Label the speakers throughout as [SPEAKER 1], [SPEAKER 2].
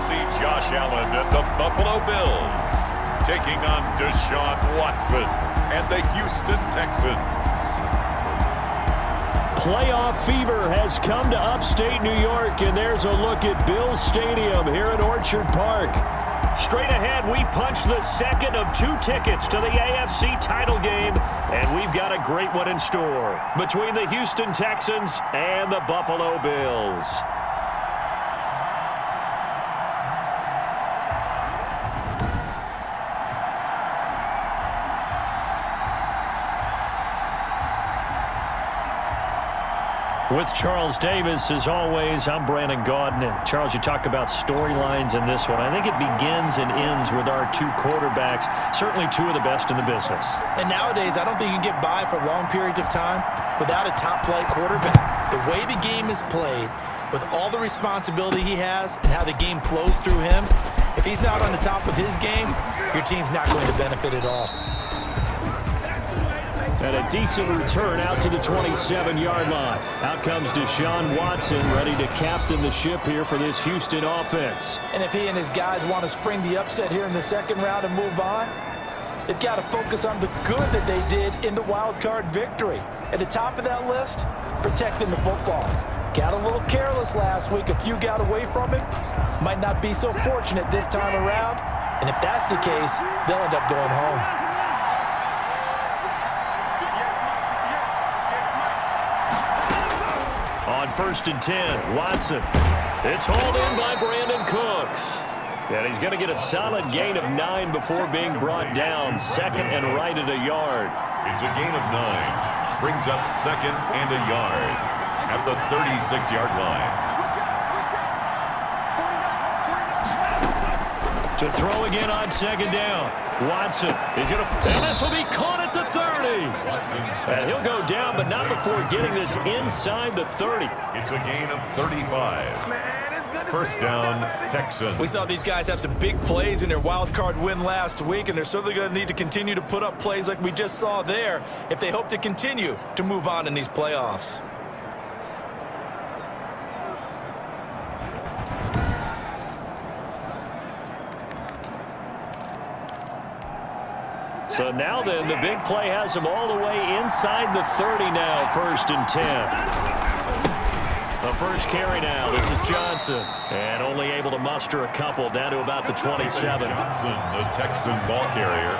[SPEAKER 1] see Josh Allen and the Buffalo Bills taking on Deshaun Watson and the Houston Texans.
[SPEAKER 2] Playoff fever has come to upstate New York, and there's a look at Bills Stadium here at Orchard Park. Straight ahead, we punch the second of 2 tickets to the AFC title game, and we've got a great one in store between the Houston Texans and the Buffalo Bills. With Charles Davis, as always, I'm Brandon Gaudin. Charles, you talk about storylines in this one. I think it begins and ends with our 2 quarterbacks, certainly 2 of the best in the business.
[SPEAKER 3] And nowadays, I don't think you can get by for long periods of time without a top-flight quarterback. The way the game is played, with all the responsibility he has and how the game flows through him, if he's not on the top of his game, your team's not going to benefit at all.
[SPEAKER 2] And a decent return out to the 27-yard line. Out comes Deshaun Watson, ready to captain the ship here for this Houston offense.
[SPEAKER 3] And if he and his guys want to spring the upset here in the second round and move on, they've got to focus on the good that they did in the wild card victory. At the top of that list, protecting the football. Got a little careless last week. A few got away from it. Might not be so fortunate this time around. And if that's the case, they'll end up going home.
[SPEAKER 2] On 1st and 10, Watson. It's hauled in by Brandon Cooks. And he's going to get a solid gain of 9 before being brought down. Second and right at a yard.
[SPEAKER 1] It's a gain of 9. Brings up second and a yard at the 36-yard line.
[SPEAKER 2] To throw again on second down. Watson is going to, and this will be caught at the 30. And he'll go down, but not before getting this inside the 30.
[SPEAKER 1] It's a gain of 35. First down, Texans.
[SPEAKER 3] We saw these guys have some big plays in their wild card win last week, and they're certainly going to need to continue to put up plays like we just saw there if they hope to continue to move on in these playoffs.
[SPEAKER 2] So now then, the big play has him all the way inside the 30 now, 1st and 10. The first carry now, this is Johnson. And only able to muster a couple down to about the 27.
[SPEAKER 1] Johnson, the Texan ball carrier,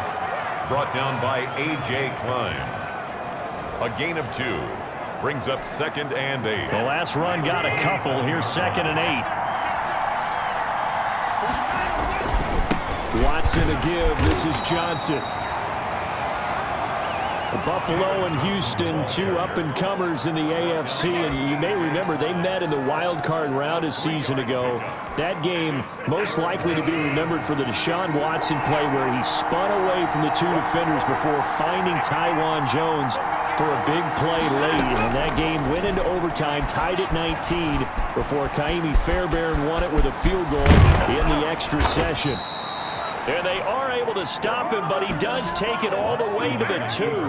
[SPEAKER 1] brought down by A.J. Klein. A gain of 2. Brings up second and 8.
[SPEAKER 2] The last run got a couple. Here's 2nd and 8. Watson to give. This is Johnson. Buffalo and Houston, 2 up-and-comers in the AFC, and you may remember they met in the wild card round a season ago. That game most likely to be remembered for the Deshaun Watson play where he spun away from the 2 defenders before finding Tywan Jones for a big play late. And that game went into overtime, tied at 19, before Kaimi Fairbairn won it with a field goal in the extra session. And they are able to stop him, but he does take it all the way to the 2.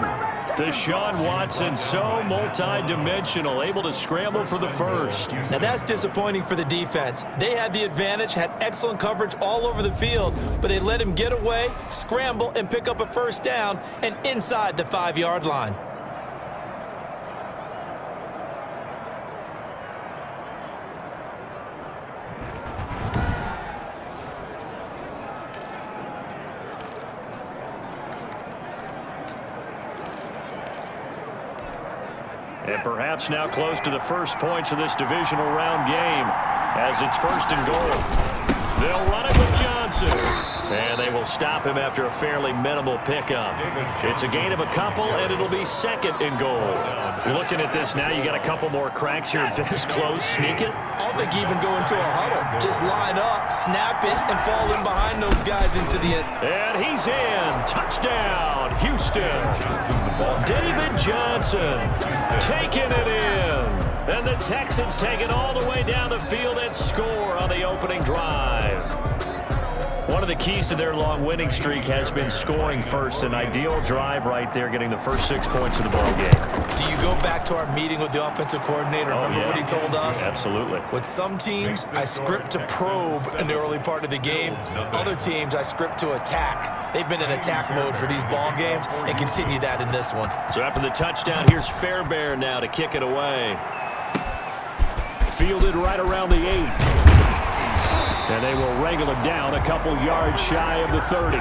[SPEAKER 2] Deshaun Watson, so multi-dimensional, able to scramble for the first.
[SPEAKER 3] Now that's disappointing for the defense. They had the advantage, had excellent coverage all over the field, but they let him get away, scramble, and pick up a first down, and inside the 5-yard line.
[SPEAKER 2] And perhaps now close to the first points of this divisional round game as it's 1st and goal. They'll run it with Johnson. And they will stop him after a fairly minimal pickup. It's a gain of a couple, and it'll be 2nd and goal. Looking at this now, you got a couple more cracks here. This close, sneak it.
[SPEAKER 3] I don't think even go into a huddle. Just line up, snap it, and fall in behind those guys into the end.
[SPEAKER 2] And he's in. Touchdown, Houston. David Johnson taking it in. And the Texans take it all the way down the field and score on the opening drive. One of the keys to their long winning streak has been scoring first. An ideal drive right there, getting the first 6 points of the ball game.
[SPEAKER 3] Do you go back to our meeting with the offensive coordinator? Remember what he told us?
[SPEAKER 2] Absolutely.
[SPEAKER 3] With some teams, I script to probe in the early part of the game. Other teams, I script to attack. They've been in attack mode for these ball games and continue that in this one.
[SPEAKER 2] So after the touchdown, here's Fairbairn now to kick it away. Fielded right around the 8. And they will wrangle him down a couple yards shy of the 30.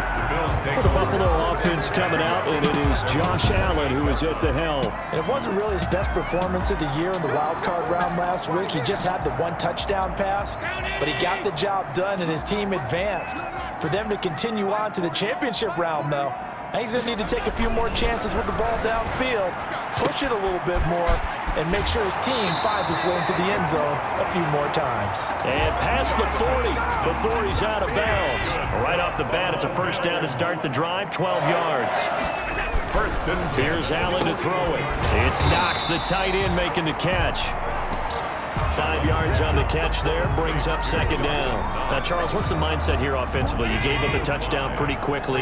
[SPEAKER 2] For the Buffalo offense coming out, and it is Josh Allen who is at the helm.
[SPEAKER 3] And it wasn't really his best performance of the year in the wild card round last week. He just had the one touchdown pass, but he got the job done and his team advanced. For them to continue on to the championship round, though, he's going to need to take a few more chances with the ball downfield, push it a little bit more, and make sure his team finds its way into the end zone a few more times.
[SPEAKER 2] And past the 40 before he's out of bounds. Right off the bat, it's a first down to start the drive, 12 yards.
[SPEAKER 1] First and 10.
[SPEAKER 2] Here's Allen to throw it. It's Knox, the tight end, making the catch. 5 yards on the catch there, brings up second down. Now, Charles, what's the mindset here offensively? You gave up a touchdown pretty quickly.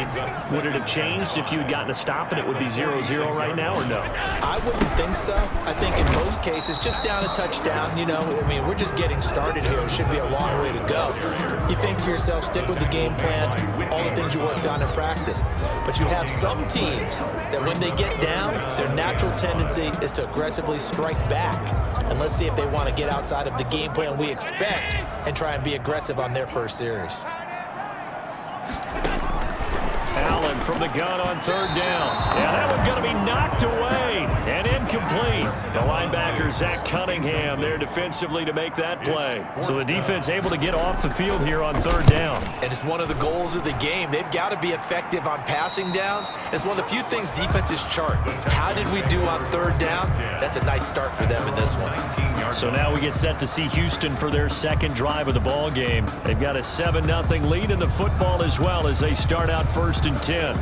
[SPEAKER 2] Would it have changed if you had gotten a stop and it would be 0-0 right now, or no?
[SPEAKER 3] I wouldn't think so. I think in most cases, just down a touchdown, we're just getting started here. It should be a long way to go. You think to yourself, stick with the game plan, all the things you worked on in practice. But you have some teams that when they get down, their natural tendency is to aggressively strike back. And let's see if they want to get outside of the game plan we expect and try and be aggressive on their first series.
[SPEAKER 2] Allen from the gun on third down. Yeah, that one's going to be knocked away and incomplete. The linebacker, Zach Cunningham, there defensively to make that play. So the defense able to get off the field here on third down.
[SPEAKER 3] And it's one of the goals of the game. They've got to be effective on passing downs. It's one of the few things defenses chart. How did we do on third down? That's a nice start for them in this one.
[SPEAKER 2] So now we get set to see Houston for their second drive of the ball game. They've got a 7-0 lead in the football as well as they start out first and 10.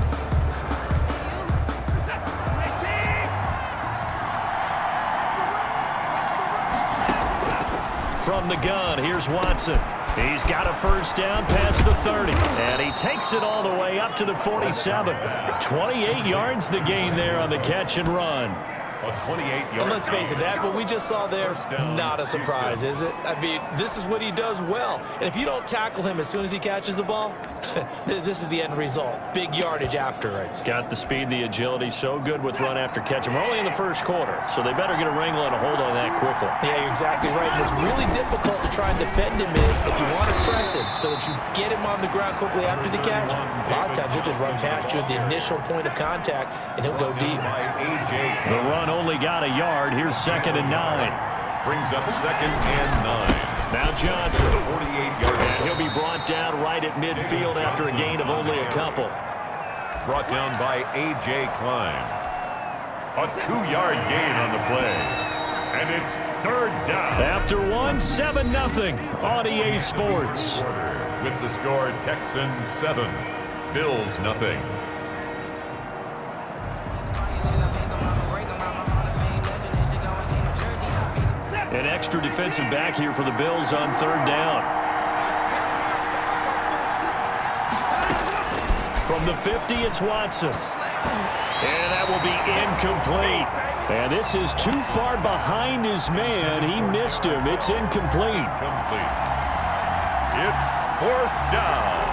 [SPEAKER 2] From the gun, here's Watson. He's got a first down past the 30. And he takes it all the way up to the 47. 28 yards the gain there on the catch and run.
[SPEAKER 3] And let's face it, that what we just saw there, not a surprise, is it? I mean, this is what he does well. And if you don't tackle him as soon as he catches the ball, this is the end result. Big yardage afterwards.
[SPEAKER 2] Got the speed, the agility, so good with run after catch. And we're only in the first quarter, so they better get a wrangle and a hold on that quickly.
[SPEAKER 3] Yeah, you're exactly right. And what's really difficult to try and defend him is if you want to press him so that you get him on the ground quickly after the catch, a lot of times he'll just run past you at the initial point of contact, and he'll go deep.
[SPEAKER 2] The run only got a yard. Here's second and 9.
[SPEAKER 1] Brings up second and 9.
[SPEAKER 2] Now Johnson.
[SPEAKER 1] 48-yard.
[SPEAKER 2] And he'll be brought down right at midfield after a gain of only a couple.
[SPEAKER 1] Brought down by A.J. Klein. A 2-yard gain on the play. And it's third down.
[SPEAKER 2] After one, 7-0 on EA Sports.
[SPEAKER 1] With the score, Texans 7, Bills nothing.
[SPEAKER 2] An extra defensive back here for the Bills on third down. From the 50, it's Watson. And that will be incomplete. And this is too far behind his man. He missed him. It's incomplete.
[SPEAKER 1] It's fourth down.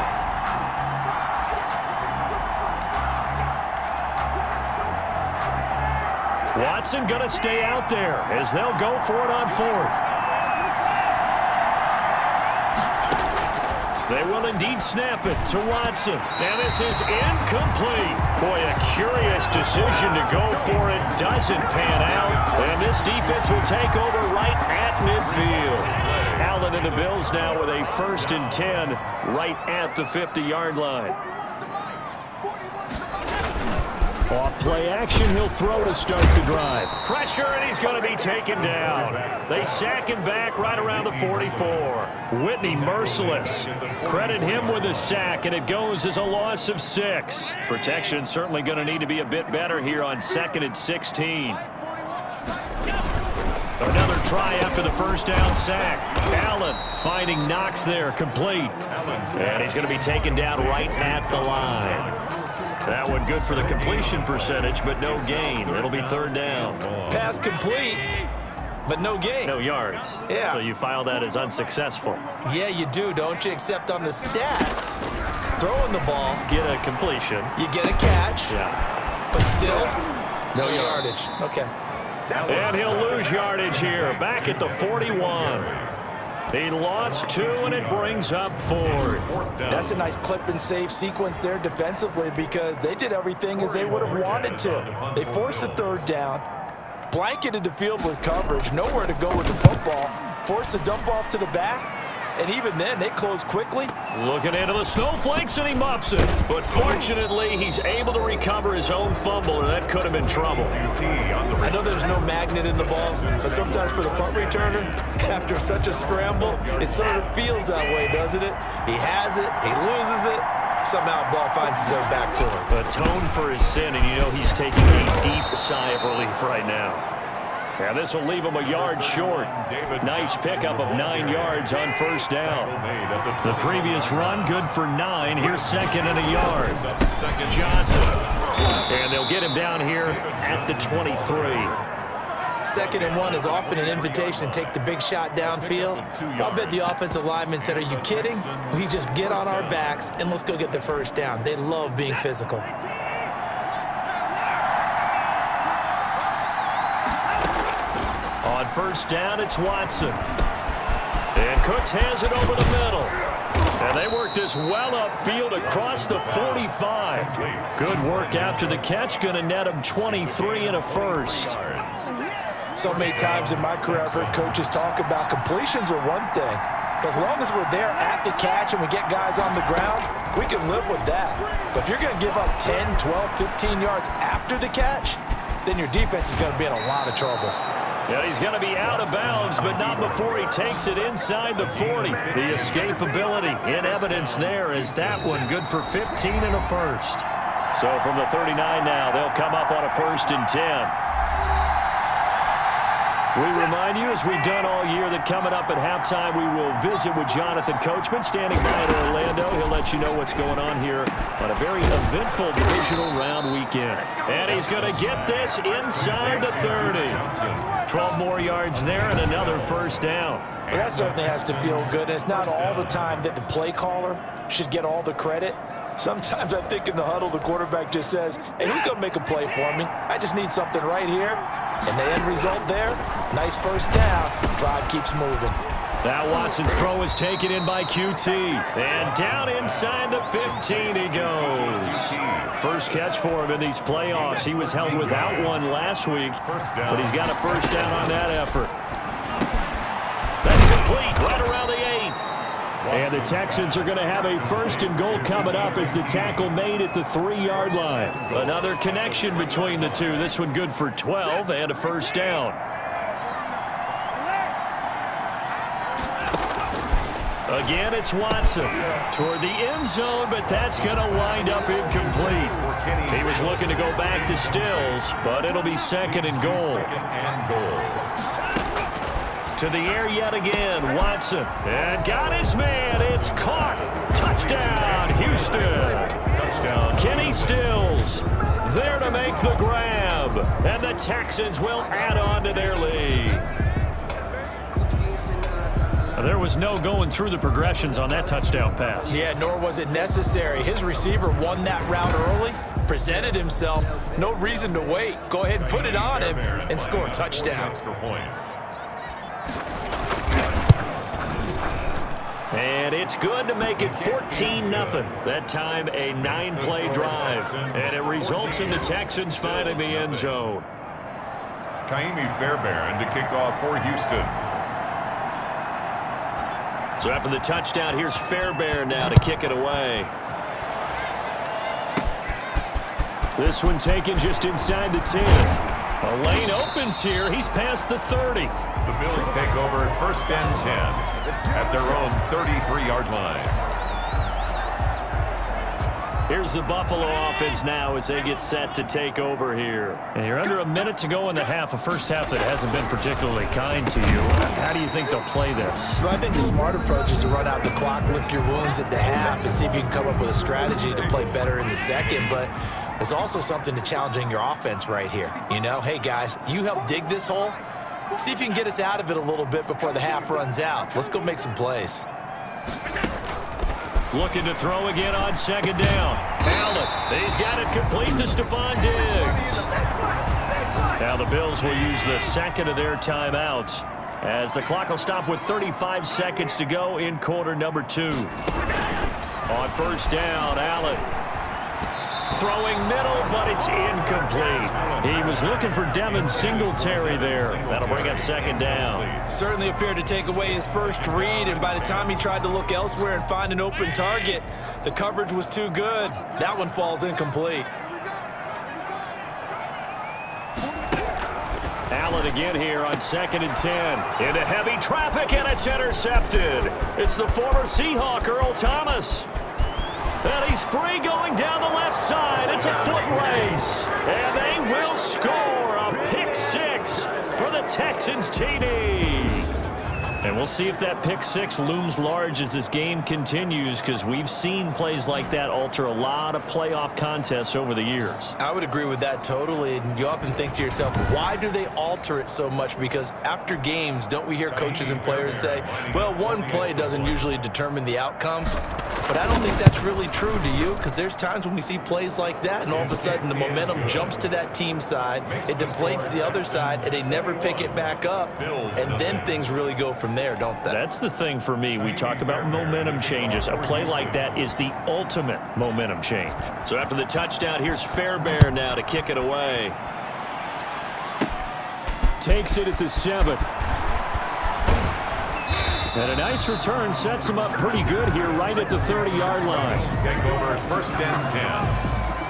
[SPEAKER 2] Watson going to stay out there as they'll go for it on fourth. They will indeed snap it to Watson. And this is incomplete. Boy, a curious decision to go for it. Doesn't pan out. And this defense will take over right at midfield. Allen and the Bills now with a first and 10 right at the 50-yard line. Off play action, he'll throw to start the drive. Pressure, and he's going to be taken down. They sack him back right around the 44. Whitney merciless. Credit him with a sack, and it goes as a loss of 6. Protection certainly going to need to be a bit better here on second and 16. Another try after the first down sack. Allen finding Knox there, complete. And he's going to be taken down right at the line. That one good for the completion percentage, but no gain. It'll be third down.
[SPEAKER 3] Pass complete, but no gain.
[SPEAKER 2] No yards.
[SPEAKER 3] Yeah.
[SPEAKER 2] So you file that as unsuccessful.
[SPEAKER 3] Yeah, you do, don't you? Except on the stats, throwing the ball,
[SPEAKER 2] Get a completion.
[SPEAKER 3] you get a catch,
[SPEAKER 2] Yeah.
[SPEAKER 3] but still,
[SPEAKER 2] No yards.
[SPEAKER 3] Okay.
[SPEAKER 2] And he'll lose yardage here. Back at the 41. He lost 2, and it brings up 4th.
[SPEAKER 3] That's a nice clip and save sequence there defensively because they did everything as they would have wanted to. They forced the third down, blanketed the field with coverage, nowhere to go with the football, forced the dump off to the back, and even then they closed quickly.
[SPEAKER 2] Looking into the snowflakes, and he muffs it. But fortunately, he's able to recover his own fumble, or that could have been trouble.
[SPEAKER 3] I know there's no magnet in the ball, but sometimes for the punt returner, after such a scramble, it sort of feels that way, doesn't it? He has it, he loses it, somehow the ball finds its way back to him.
[SPEAKER 2] Atone for his sin, and you know he's taking a deep sigh of relief right now. Yeah, this will leave him a yard short. Nice pickup of 9 yards on first down. The previous run, good for 9. Here's second and a yard. Johnson. And they'll get him down here at the 23.
[SPEAKER 3] 2nd and 1 is often an invitation to take the big shot downfield. I'll bet the offensive lineman said, are you kidding? We just get on our backs and let's go get the first down. They love being physical.
[SPEAKER 2] On first down, it's Watson. And Cooks has it over the middle. And they work this well upfield across the 45. Good work after the catch. Going to net him 23 and a first.
[SPEAKER 3] So many times in my career, I've heard coaches talk about completions are one thing. As long as we're there at the catch and we get guys on the ground, we can live with that. But if you're going to give up 10, 12, 15 yards after the catch, then your defense is going to be in a lot of trouble.
[SPEAKER 2] Yeah, he's going to be out of bounds, but not before he takes it inside the 40. The escapability in evidence there is that one good for 15 and a first. So from the 39 now, they'll come up on a 1st and 10. We remind you, as we've done all year, that coming up at halftime, we will visit with Jonathan Coachman standing by in Orlando. He'll let you know what's going on here on a very eventful divisional round weekend. And he's going to get this inside the 30. 12 more yards there and another first down.
[SPEAKER 3] Well, that certainly has to feel good. And it's not all the time that the play caller should get all the credit. Sometimes I think in the huddle, the quarterback just says, hey, who's going to make a play for me? I just need something right here. And the end result there, nice first down. Drive keeps moving.
[SPEAKER 2] Now Watson's throw is taken in by QT. And down inside the 15 he goes. First catch for him in these playoffs. He was held without one last week, but he's got a first down on that effort. That's complete, right around the 8. And the Texans are going to have a 1st and goal coming up as the tackle made at the 3-yard line. Another connection between the two. This one good for 12 and a first down. Again, it's Watson toward the end zone, but that's going to wind up incomplete. He was looking to go back to Stills, but it'll be 2nd and goal. To the air yet again, Watson. And got his man. It's caught. Touchdown, Houston. Touchdown. Kenny Stills there to make the grab. And the Texans will add on to their lead. There was no going through the progressions on that touchdown pass.
[SPEAKER 3] Yeah, nor was it necessary. His receiver won that route early, presented himself. No reason to wait. Go ahead and put it on him and score a touchdown.
[SPEAKER 2] And it's good to make it 14-0. That time a 9-play drive. And it results in the Texans finding the end zone.
[SPEAKER 1] Kaimi Fairbairn to kick off for Houston.
[SPEAKER 2] So after the touchdown, here's Fairbairn now to kick it away. This one taken just inside the 10. A lane opens here. He's past the 30.
[SPEAKER 1] The Bills take over at 1st and 10 at their own 33-yard line.
[SPEAKER 2] Here's the Buffalo offense now as they get set to take over here. And you're under a minute to go in the half, a first half that hasn't been particularly kind to you. How do you think they'll play this?
[SPEAKER 3] Well, I think the smart approach is to run out the clock, lick your wounds at the half, and see if you can come up with a strategy to play better in the second. But there's also something to challenging your offense right here. You know, hey, guys, you help dig this hole. See if you can get us out of it a little bit before the half runs out. Let's go make some plays.
[SPEAKER 2] Looking to throw again on second down. Allen, he's got it complete to Stephon Diggs. Now the Bills will use the second of their timeouts as the clock will stop with 35 seconds to go in quarter number 2. On first down, Allen throwing middle, but it's incomplete. He was looking for Devin Singletary there. That'll bring up second down.
[SPEAKER 3] Certainly appeared to take away his first read, and by the time he tried to look elsewhere and find an open target, the coverage was too good. That one falls incomplete.
[SPEAKER 2] Allen again here on 2nd and 10. Into heavy traffic, and it's intercepted. It's the former Seahawk, Earl Thomas. And he's free going down the left side. It's a foot race. And they will score a pick 6 for the Texans TD. And we'll see if that pick 6 looms large as this game continues, because we've seen plays like that alter a lot of playoff contests over the years.
[SPEAKER 3] I would agree with that totally. And you often think to yourself, why do they alter it so much? Because after games, don't we hear coaches and players say, well, one play doesn't usually determine the outcome? But I don't think that's really true, do you? Because there's times when we see plays like that, and all of a sudden the momentum jumps to that team side, it deflates the other side, and they never pick it back up, and then things really go from there, don't they?
[SPEAKER 2] That's the thing for me. We talk about momentum changes. A play like that is the ultimate momentum change. So after the touchdown, here's Fairbairn now to kick it away. Takes it at the 7. And a nice return sets him up pretty good here right at the 30-yard line.
[SPEAKER 1] Take over 1st and 10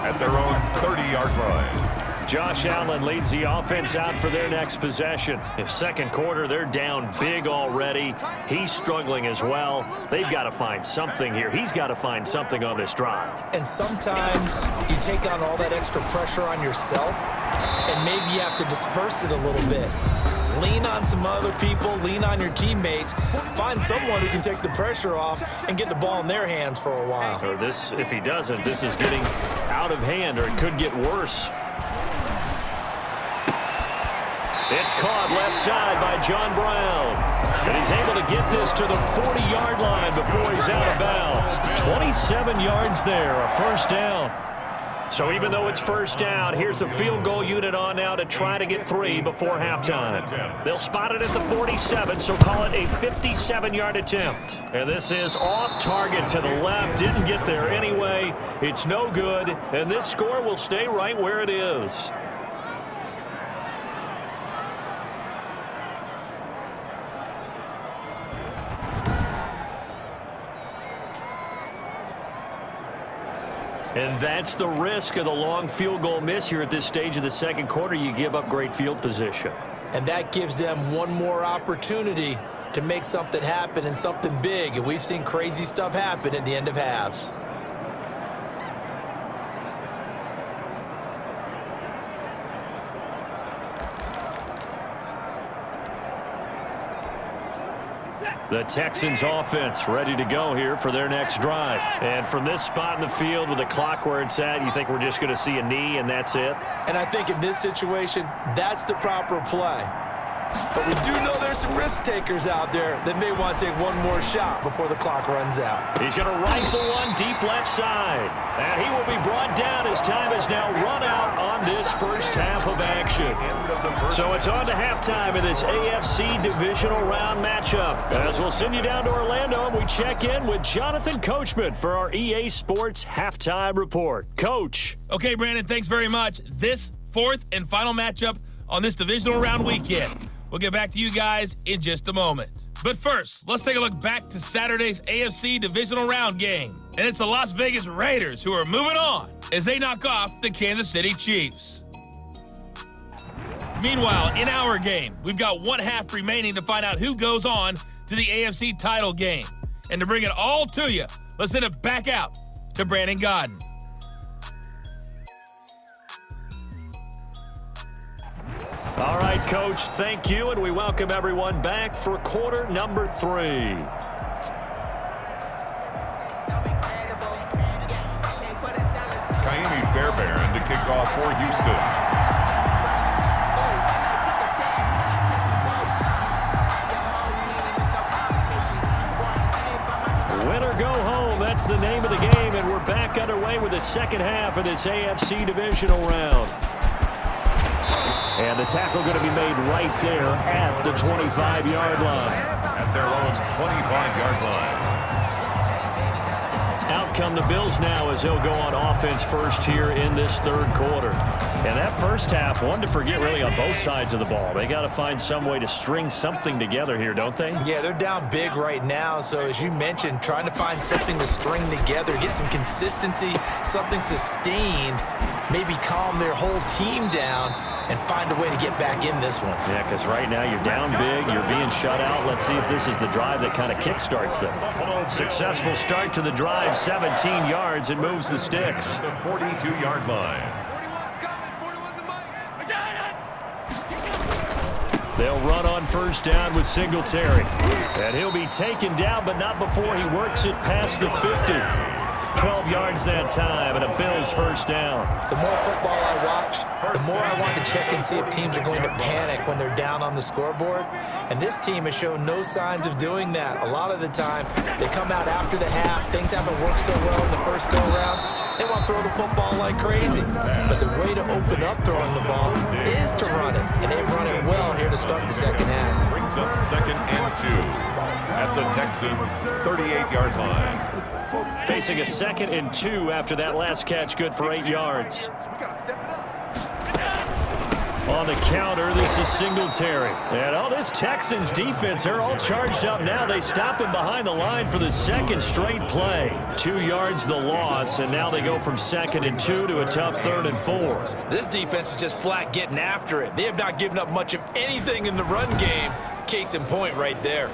[SPEAKER 1] at their own 30-yard line.
[SPEAKER 2] Josh Allen leads the offense out for their next possession. In second quarter, they're down big already. He's struggling as well. They've got to find something here. He's got to find something on this drive.
[SPEAKER 3] And sometimes you take on all that extra pressure on yourself, and maybe you have to disperse it a little bit. Lean on some other people, lean on your teammates, find someone who can take the pressure off and get the ball in their hands for a while.
[SPEAKER 2] Or this, if he doesn't, this is getting out of hand, or it could get worse. It's caught left side by John Brown. And he's able to get this to the 40-yard line before he's out of bounds. 27 yards there, a first down. So even though it's first down, here's the field goal unit on now to try to get 3 before halftime. They'll spot it at the 47, so call it a 57-yard attempt. And this is off target to the left. Didn't get there anyway. It's no good, and this score will stay right where it is. And that's the risk of the long field goal miss here at this stage of the second quarter. You give up great field position.
[SPEAKER 3] And that gives them one more opportunity to make something happen and something big. And we've seen crazy stuff happen at the end of halves.
[SPEAKER 2] The Texans offense ready to go here for their next drive. And from this spot in the field with the clock where it's at, you think we're just going to see a knee and that's it?
[SPEAKER 3] And I think in this situation, that's the proper play. But we do know there's some risk takers out there that may want to take one more shot before the clock runs out.
[SPEAKER 2] He's going to rifle one deep left side. And he will be brought down as time has now run out on this first half of action. So it's on to halftime in this AFC divisional round matchup. As we'll send you down to Orlando, and we check in with Jonathan Coachman for our EA Sports Halftime Report. Coach.
[SPEAKER 4] Okay, Brandon, thanks very much. This fourth and final matchup on this divisional round weekend. We'll get back to you guys in just a moment. But first, let's take a look back to Saturday's AFC divisional round game. And it's the Las Vegas Raiders who are moving on as they knock off the Kansas City Chiefs. Meanwhile, in our game, we've got one half remaining to find out who goes on to the AFC title game. And to bring it all to you, let's send it back out to Brandon Godden.
[SPEAKER 2] All right, Coach, thank you, and we welcome everyone back for quarter number 3.
[SPEAKER 1] Kaimi Fairbairn to kick off for Houston.
[SPEAKER 2] Win or go home, that's the name of the game, and we're back underway with the second half of this AFC divisional round. And the tackle going to be made right there at the 25-yard line.
[SPEAKER 1] At their own 25-yard line.
[SPEAKER 2] Out come the Bills now as they'll go on offense first here in this third quarter. And that first half, one to forget really on both sides of the ball. They got to find some way to string something together here, don't they?
[SPEAKER 3] Yeah, they're down big right now. So as you mentioned, trying to find something to string together, get some consistency, something sustained, maybe calm their whole team down and find a way to get back in this one.
[SPEAKER 2] Yeah, because right now you're down big, you're being shut out. Let's see if this is the drive that kind of kickstarts them. Successful start to the drive, 17 yards, and moves the sticks.
[SPEAKER 1] The 42-yard line.
[SPEAKER 2] They'll run on first down with Singletary. And he'll be taken down, but not before he works it past the 50. 12 yards that time, and a Bills first down.
[SPEAKER 3] The more football I watch, the more I want to check and see if teams are going to panic when they're down on the scoreboard. And this team has shown no signs of doing that. A lot of the time, they come out after the half. Things haven't worked so well in the first go-around. They want to throw the football like crazy. But the way to open up throwing the ball is to run it. And they've run it well here to start the second half.
[SPEAKER 1] Brings up 2nd and 2 at the Texans' 38-yard line.
[SPEAKER 2] Facing a 2nd and 2 after that last catch, good for 8 yards. On the counter, this is Singletary. And this Texans defense, they're all charged up now. They stop him behind the line for the second straight play. 2 yards the loss, and now they go from 2nd and 2 to a tough 3rd and 4.
[SPEAKER 3] This defense is just flat getting after it. They have not given up much of anything in the run game. Case in point right there.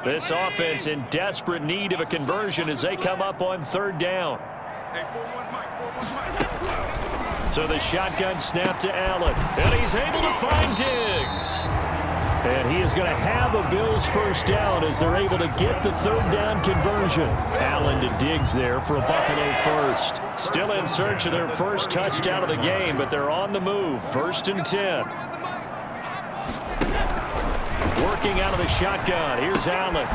[SPEAKER 2] This offense in desperate need of a conversion as they come up on 3rd down. So the shotgun snap to Allen, and he's able to find Diggs. And he is going to have a Bills first down as they're able to get the 3rd down conversion. Allen to Diggs there for a Buffalo first. Still in search of their first touchdown of the game, but they're on the move. 1st and 10. Working out of the shotgun. Here's Allen.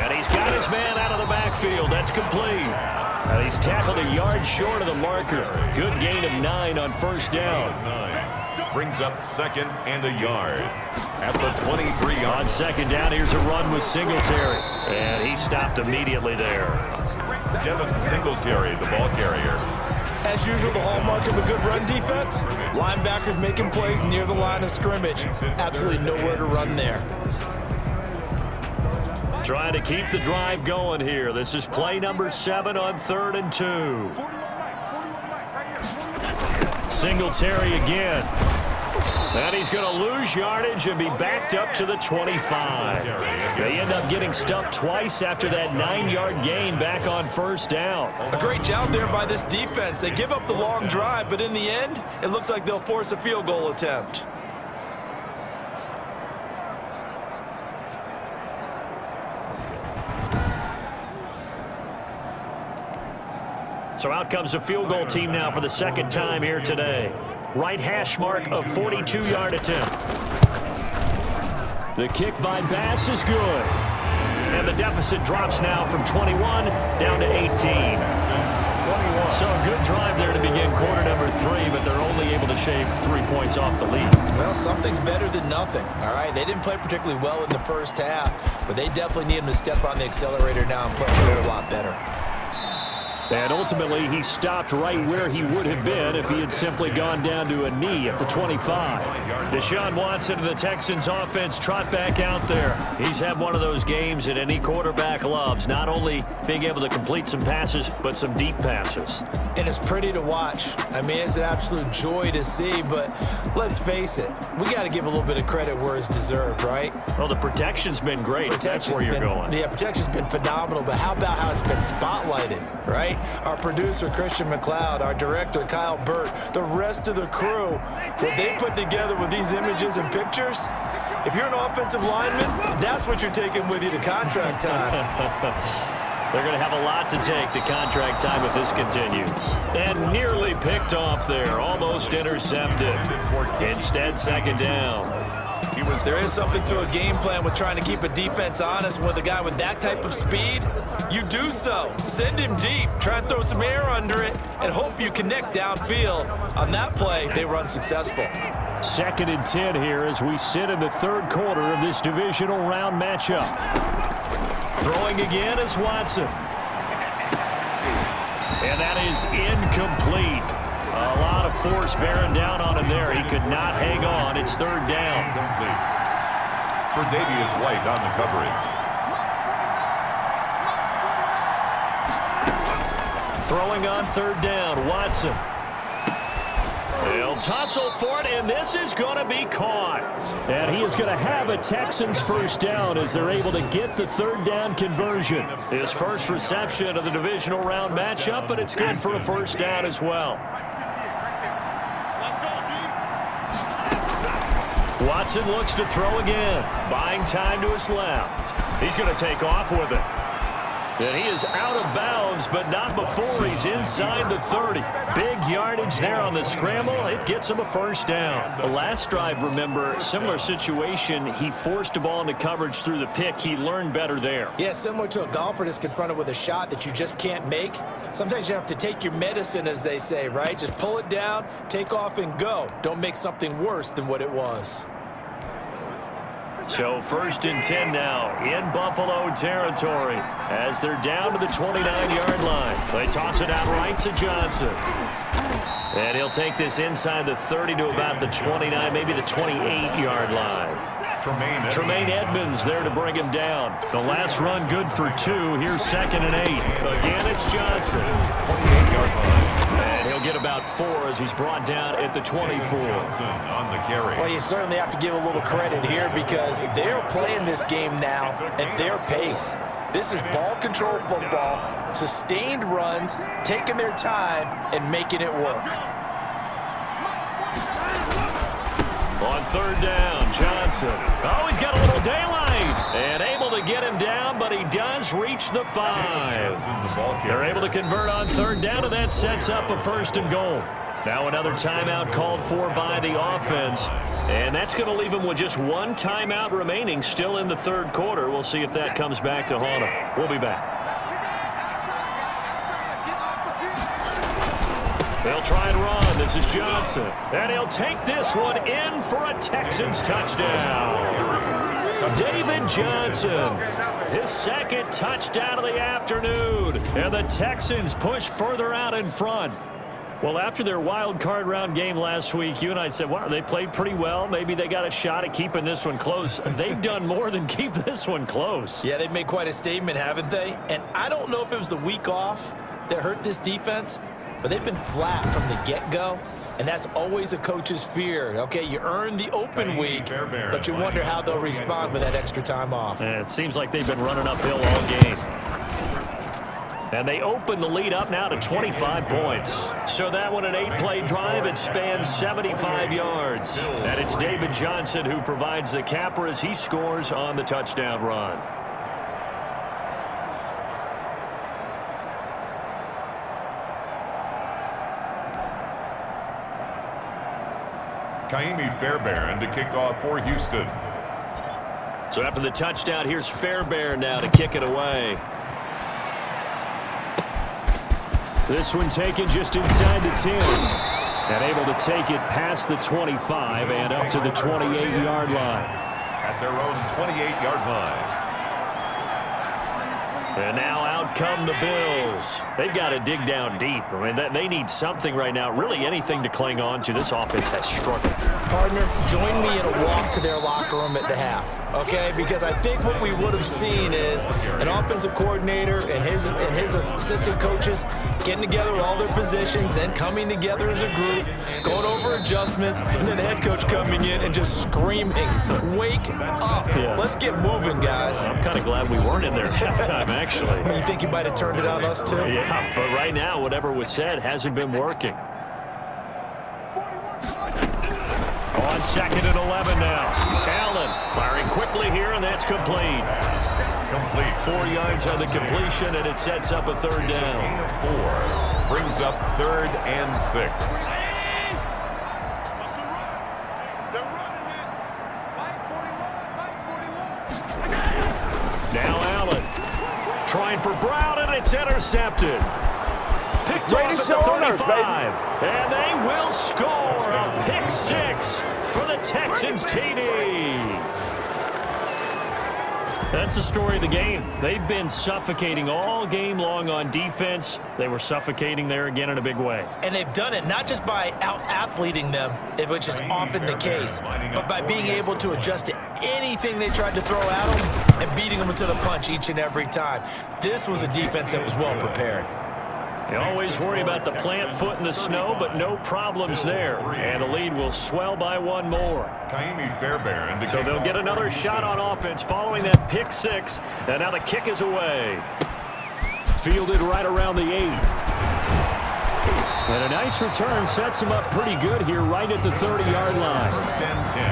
[SPEAKER 2] And he's got his man out of the backfield. That's complete. And he's tackled a yard short of the marker. Good gain of 9 on first down.
[SPEAKER 1] Brings up 2nd and a yard at the 23-yard.
[SPEAKER 2] On 2nd down, here's a run with Singletary. And he stopped immediately there.
[SPEAKER 1] Devin Singletary, the ball carrier.
[SPEAKER 3] As usual, the hallmark of a good run defense, linebackers making plays near the line of scrimmage. Absolutely nowhere to run there.
[SPEAKER 2] Trying to keep the drive going here. This is play number 7 on 3rd and 2. Singletary again. And he's going to lose yardage and be backed up to the 25. They end up getting stuffed twice after that 9-yard gain back on first down.
[SPEAKER 3] A great job there by this defense. They give up the long drive, but in the end, it looks like they'll force a field goal attempt.
[SPEAKER 2] So out comes a field goal team now for the 2nd time here today. Right hash mark of 42-yard attempt. The kick by Bass is good. And the deficit drops now from 21 down to 18. So a good drive there to begin quarter number 3, but they're only able to shave 3 points off the lead.
[SPEAKER 3] Well, something's better than nothing, all right? They didn't play particularly well in the first half, but they definitely need him to step on the accelerator now and play a whole lot better.
[SPEAKER 2] And ultimately, he stopped right where he would have been if he had simply gone down to a knee at the 25. Deshaun Watson of the Texans offense trot back out there. He's had one of those games that any quarterback loves, not only being able to complete some passes, but some deep passes.
[SPEAKER 3] And it's pretty to watch. I mean, it's an absolute joy to see, but let's face it, we got to give a little bit of credit where it's deserved, right?
[SPEAKER 2] Well, the protection's been great. That's where you're going.
[SPEAKER 3] Yeah, protection's been phenomenal, but how about how it's been spotlighted, right? our producer, Christian McLeod, our director, Kyle Burt, the rest of the crew, what they put together with these images and pictures, if you're an offensive lineman, that's what you're taking with you to contract time.
[SPEAKER 2] They're going to have a lot to take to contract time if this continues. And nearly picked off there, almost intercepted. Instead, second down.
[SPEAKER 3] There is something to a game plan with trying to keep a defense honest. With a guy with that type of speed, you do so. Send him deep. Try and throw some air under it and hope you connect downfield. On that play, they were unsuccessful.
[SPEAKER 2] 2nd and 10 here as we sit in the third quarter of this divisional round matchup. Throwing again is Watson. And that is incomplete. A lot of force bearing down on him there. He could not hang on. It's third down.
[SPEAKER 1] Incomplete. For Davius White on the coverage.
[SPEAKER 2] Throwing on third down, Watson. They'll tussle for it, and this is going to be caught. And he is going to have a Texans first down as they're able to get the third down conversion. His first reception of the divisional round matchup, but it's good for a first down as well. Watson looks to throw again, buying time to his left. He's going to take off with it. And he is out of bounds, but not before he's inside the 30. Big yardage there on the scramble. It gets him a first down. The last drive, remember, similar situation. He forced the ball into coverage through the pick. He learned better there.
[SPEAKER 3] Yeah, similar to a golfer that's confronted with a shot that you just can't make. Sometimes you have to take your medicine, as they say, right? Just pull it down, take off, and go. Don't make something worse than what it was.
[SPEAKER 2] So 1st and 10 now in Buffalo territory as they're down to the 29-yard line. They toss it out right to Johnson. And he'll take this inside the 30 to about the 29, maybe the 28-yard line. Tremaine Edmonds there to bring him down. The last run good for 2. Here's 2nd and 8. Again, it's Johnson.
[SPEAKER 1] 28-yard line.
[SPEAKER 2] And he'll get about 4 as he's brought down at the 24.
[SPEAKER 1] On the carry.
[SPEAKER 3] Well, you certainly have to give a little credit here because they're playing this game now at their pace. This is ball control football, sustained runs, taking their time, and making it work.
[SPEAKER 2] On third down, Johnson. Oh, he's got a little daylight. And able to get him down, but he does reach the 5. They're able to convert on third down, and that sets up a 1st and goal. Now another timeout called for by the offense. And that's going to leave him with just one timeout remaining still in the third quarter. We'll see if that comes back to haunt him. We'll be back. They'll try and run. This is Johnson. And he'll take this one in for a Texans touchdown. David Johnson, his 2nd touchdown of the afternoon. And the Texans push further out in front. Well, after their wild card round game last week, you and I said, wow, they played pretty well. Maybe they got a shot at keeping this one close. They've done more than keep this one close.
[SPEAKER 3] Yeah, they've made quite a statement, haven't they? And I don't know if it was the week off that hurt this defense, but they've been flat from the get-go, and that's always a coach's fear. Okay, you earn the open week, but you wonder how they'll respond with that extra time off.
[SPEAKER 2] And it seems like they've been running uphill all game. And they open the lead up now to 25 points. So that one, an 8-play drive, it spans 75 yards. And it's David Johnson who provides the capper as he scores on the touchdown run.
[SPEAKER 1] Kaimi Fairbairn to kick off for Houston.
[SPEAKER 2] So after the touchdown, here's Fairbairn now to kick it away. This one taken just inside the 10. And able to take it past the 25 and up to the 28-yard line.
[SPEAKER 1] At their own 28-yard line.
[SPEAKER 2] And now out come the Bills. They've got to dig down deep. I mean, they need something right now, really anything to cling on to. This offense has struggled.
[SPEAKER 3] Partner, join me in a walk to their locker room at the half. okay? Because I think what we would have seen is an offensive coordinator and his assistant coaches getting together with all their positions, then coming together as a group, going over adjustments, and then the head coach coming in and just screaming, "Wake up. Let's get moving, guys."
[SPEAKER 2] I'm kind of glad we weren't in there at halftime, actually.
[SPEAKER 3] You think you might have turned it on us, too?
[SPEAKER 2] Yeah, but right now, whatever was said hasn't been working. On 2nd and 11 now. Allen firing quickly here, and that's complete. 4 yards on the completion, and it sets up a 3rd down.
[SPEAKER 1] 4 brings up 3rd and 6.
[SPEAKER 2] Now Allen trying for Brown, and it's intercepted. Picked off at the 35, and they will score a pick 6 for the Texans TD. That's the story of the game. They've been suffocating all game long on defense. They were suffocating there again in a big way.
[SPEAKER 3] And they've done it not just by out-athleting them, which is often the case, but by being able to adjust to anything they tried to throw at them and beating them to the punch each and every time. This was a defense that was well prepared.
[SPEAKER 2] You always worry about the plant foot in the snow, but no problems there. And the lead will swell by 1 more. So they'll get another shot on offense following that pick 6. And now the kick is away. Fielded right around the 8. And a nice return sets them up pretty good here right at the 30-yard line.
[SPEAKER 1] 10-10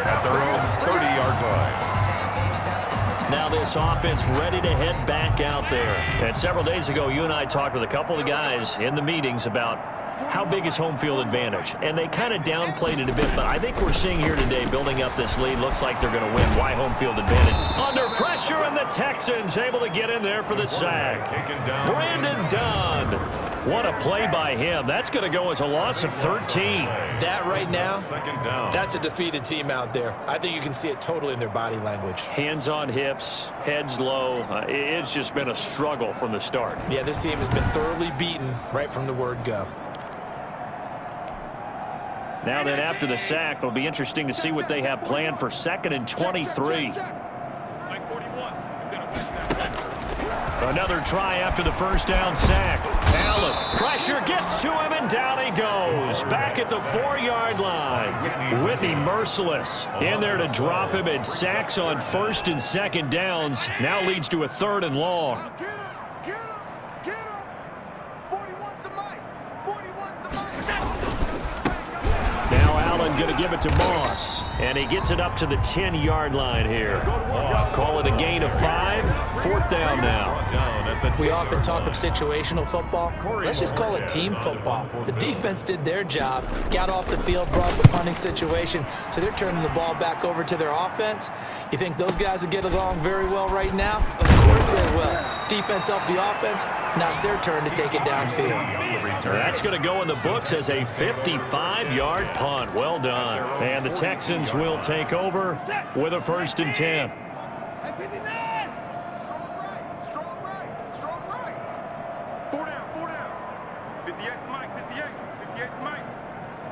[SPEAKER 1] at their own 30-yard line.
[SPEAKER 2] Now this offense ready to head back out there. And several days ago, you and I talked with a couple of guys in the meetings about how big is home field advantage. And they kind of downplayed it a bit, but I think we're seeing here today, building up this lead, looks like they're going to win. Why home field advantage? Under pressure, and the Texans able to get in there for the sack. Brandon Dunn. What a play by him. That's going to go as a loss of 13.
[SPEAKER 3] That right now, that's a defeated team out there. I think you can see it totally in their body language.
[SPEAKER 2] Hands on hips, heads low. It's just been a struggle from the start.
[SPEAKER 3] Yeah, this team has been thoroughly beaten right from the word go.
[SPEAKER 2] Now then, after the sack, it'll be interesting to see what they have planned for 2nd and 23. Another try after the first down sack. Allen, pressure gets to him, and down he goes. Back at the 4-yard line. Whitney merciless in there to drop him, and sacks on 1st and 2nd downs. Now leads to a 3rd and long. Going to give it to Moss, and he gets it up to the 10-yard line here. Call it a gain of 5, 4th down now.
[SPEAKER 3] We often talk of situational football. Let's just call it team football. The defense did their job, got off the field, brought the punting situation, so they're turning the ball back over to their offense. You think those guys will get along very well right now? Of course they will. Defense helped the offense. Now it's their turn to take it downfield.
[SPEAKER 2] That's going to go in the books as a 55-yard punt. Well done. And the Texans will take over with a 1st and 10.
[SPEAKER 5] Strong right. 4 down. 58's Mike, 58's Mike.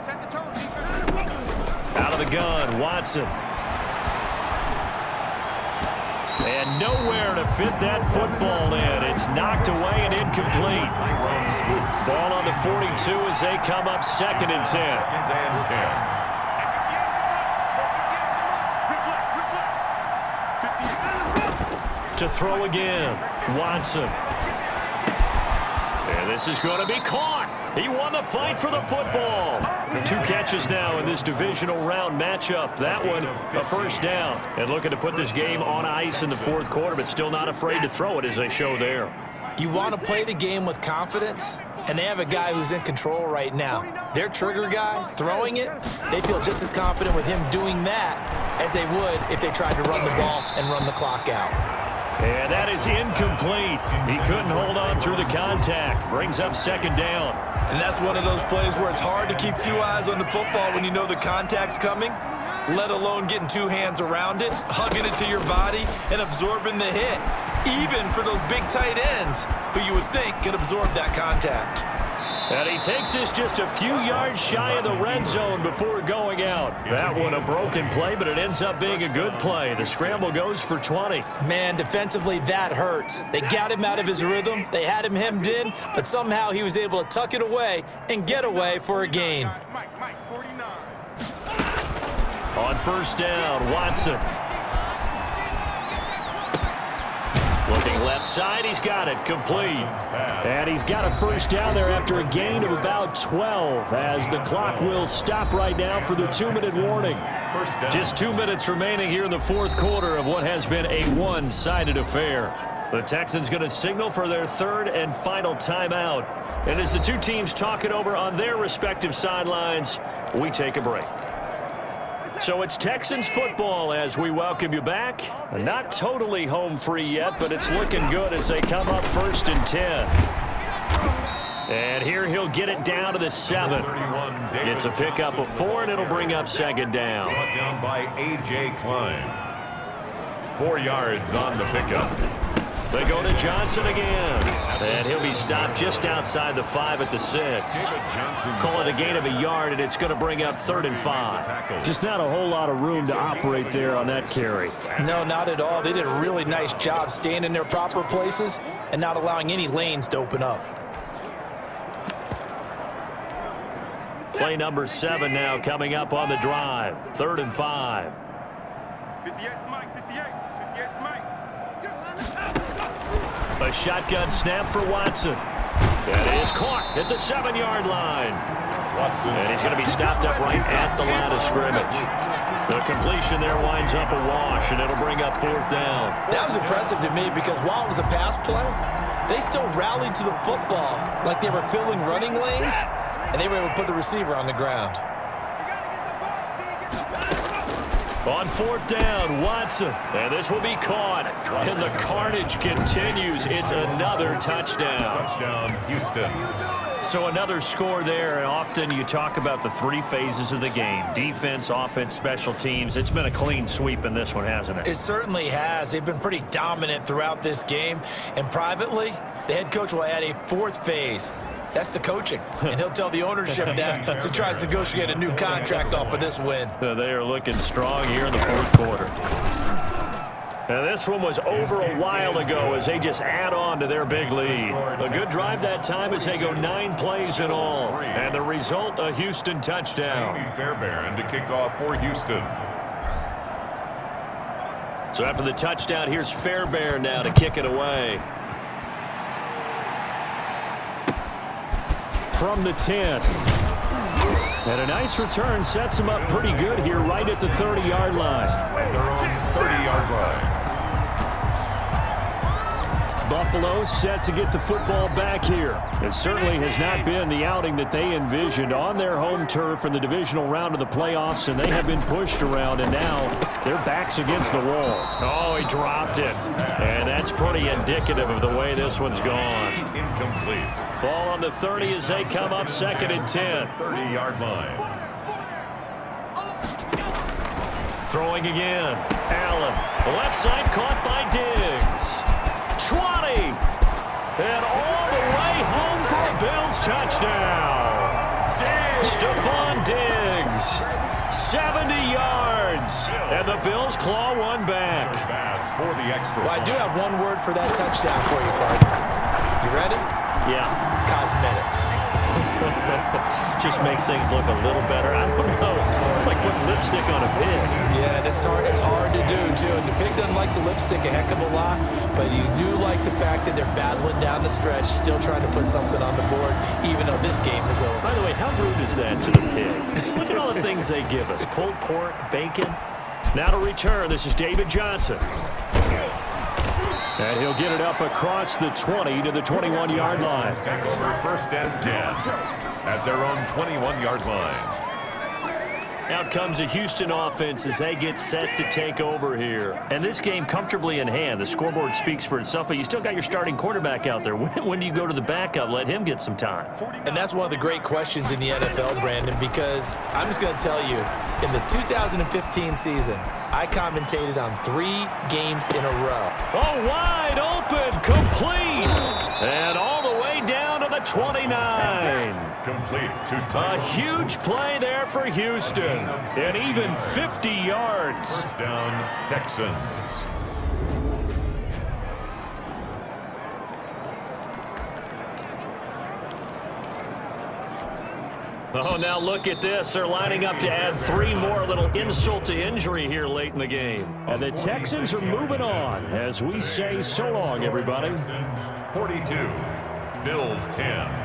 [SPEAKER 5] Set the tone, defense.
[SPEAKER 2] Out of the gun, Watson. And nowhere to fit that football in. It's knocked away and incomplete. Ball on the 42 as they come up 2nd and 10. To throw again, Watson. And this is going to be caught. He won the fight for the football. 2 catches now in this divisional round matchup. That one, a 1st down. And looking to put this game on ice in the 4th quarter, but still not afraid to throw it as they show there.
[SPEAKER 3] You want to play the game with confidence, and they have a guy who's in control right now. Their trigger guy, throwing it, they feel just as confident with him doing that as they would if they tried to run the ball and run the clock out.
[SPEAKER 2] And that is incomplete. He couldn't hold on through the contact. Brings up 2nd down.
[SPEAKER 3] And that's one of those plays where it's hard to keep 2 eyes on the football when you know the contact's coming, let alone getting 2 hands around it, hugging it to your body, and absorbing the hit. Even for those big tight ends who you would think could absorb that contact.
[SPEAKER 2] And he takes this just a few yards shy of the red zone before going out. That one a broken play, but it ends up being a good play. The scramble goes for 20.
[SPEAKER 3] Man, defensively, that hurts. They got him out of his rhythm. They had him hemmed in, but somehow he was able to tuck it away and get away for a gain.
[SPEAKER 5] Mike, 49.
[SPEAKER 2] On first down, Watson. Looking left side, he's got it, complete. And he's got a first down there after a gain of about 12 as the clock will stop right now for the 2-minute warning. Just 2 minutes remaining here in the fourth quarter of what has been a one-sided affair. The Texans going to signal for their third and final timeout. And as the two teams talk it over on their respective sidelines, we take a break. So it's Texans football as we welcome you back. Not totally home free yet, but it's looking good as they come up 1st and 10. And here he'll get it down to the 7. It's a pickup of 4, and it'll bring up 2nd down.
[SPEAKER 1] Brought down by A.J. Klein. 4 yards on the pickup.
[SPEAKER 2] They go to Johnson again. And he'll be stopped just outside the 5 at the 6. Call it a gain of a yard, and it's going to bring up 3rd and 5. Just not a whole lot of room to operate there on that carry.
[SPEAKER 3] No, not at all. They did a really nice job staying in their proper places and not allowing any lanes to open up.
[SPEAKER 2] Play number 7 now coming up on the drive. 3rd and 5.
[SPEAKER 5] 58's Mike, 58's Mike.
[SPEAKER 2] A shotgun snap for Watson. That is caught at the 7-yard line. And he's going to be stopped up right at the line of scrimmage. The completion there winds up a wash, and it'll bring up 4th down.
[SPEAKER 3] That was impressive to me because while it was a pass play, they still rallied to the football like they were filling running lanes, and they were able to put the receiver on the ground.
[SPEAKER 2] On 4th down, Watson. And this will be caught. And the carnage continues. It's another touchdown.
[SPEAKER 1] Touchdown, Houston.
[SPEAKER 2] So another score there. And often you talk about the 3 phases of the game. Defense, offense, special teams. It's been a clean sweep in this one, hasn't it?
[SPEAKER 3] It certainly has. They've been pretty dominant throughout this game. And privately, the head coach will add a 4th phase. That's the coaching, and he'll tell the ownership that as he tries to negotiate a new contract off of this win.
[SPEAKER 2] They are looking strong here in the fourth quarter. And this one was over a while ago as they just add on to their big lead. A good drive that time as they go 9 plays in all. And the result, a Houston touchdown.
[SPEAKER 1] Fairbairn to kick off for Houston.
[SPEAKER 2] So after the touchdown, here's Fairbairn now to kick it away. From the 10. And a nice return sets him up pretty good here right at the 30-yard line.
[SPEAKER 1] At their own 30-yard line.
[SPEAKER 2] Buffalo set to get the football back here. It certainly has not been the outing that they envisioned on their home turf in the divisional round of the playoffs, and they have been pushed around, and now their back's against the wall. Oh, he dropped it. And that's pretty indicative of the way this one's gone.
[SPEAKER 1] Incomplete.
[SPEAKER 2] Ball on the 30 as they come up 2nd and 10.
[SPEAKER 1] 30-yard line.
[SPEAKER 2] Throwing again. Allen. Left side caught by Diggs. 20. And all the way home for a Bills touchdown. Stephon Diggs. 70 yards. And the Bills claw one back.
[SPEAKER 1] Pass for the extra.
[SPEAKER 3] Well, I do have one word for that touchdown for you, partner. You ready?
[SPEAKER 2] Yeah.
[SPEAKER 3] Cosmetics.
[SPEAKER 2] Just makes things look a little better. I don't know. It's like putting lipstick on a pig.
[SPEAKER 3] Yeah, and it's hard to do, too. And the pig doesn't like the lipstick a heck of a lot, but you do like the fact that they're battling down the stretch, still trying to put something on the board, even though this game is over.
[SPEAKER 2] By the way, how rude is that to the pig? Look at all the things they give us. Pulled pork, bacon. Now to return, this is David Johnson. And he'll get it up across the 20 to the 21-yard line.
[SPEAKER 1] Take over 1st and 10 at their own 21-yard line.
[SPEAKER 2] Out comes a Houston offense as they get set to take over here. And this game comfortably in hand. The scoreboard speaks for itself, but you still got your starting quarterback out there. When do you go to the backup? Let him get some time.
[SPEAKER 3] And that's one of the great questions in the NFL, Brandon, because I'm just going to tell you, in the 2015 season, I commentated on 3 games in a row.
[SPEAKER 2] Oh, wide open, complete. And all the way down to the the 29.
[SPEAKER 1] Complete to
[SPEAKER 2] A
[SPEAKER 1] Titans.
[SPEAKER 2] huge play there for Houston. And even 50 yards.
[SPEAKER 1] First down, Texans.
[SPEAKER 2] Oh, now look at this. They're lining up to add 3 more, a little insult to injury here late in the game. And the Texans are moving on as we say so long, everybody.
[SPEAKER 1] 42, Bills 10.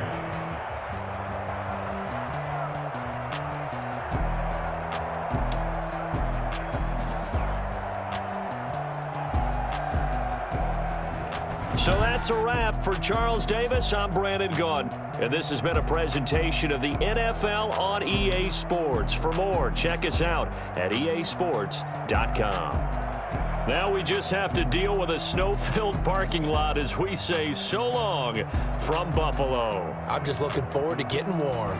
[SPEAKER 2] So that's a wrap for Charles Davis. I'm Brandon Gunn. And this has been a presentation of the NFL on EA Sports. For more, check us out at easports.com. Now we just have to deal with a snow-filled parking lot as we say so long from Buffalo.
[SPEAKER 3] I'm just looking forward to getting warm.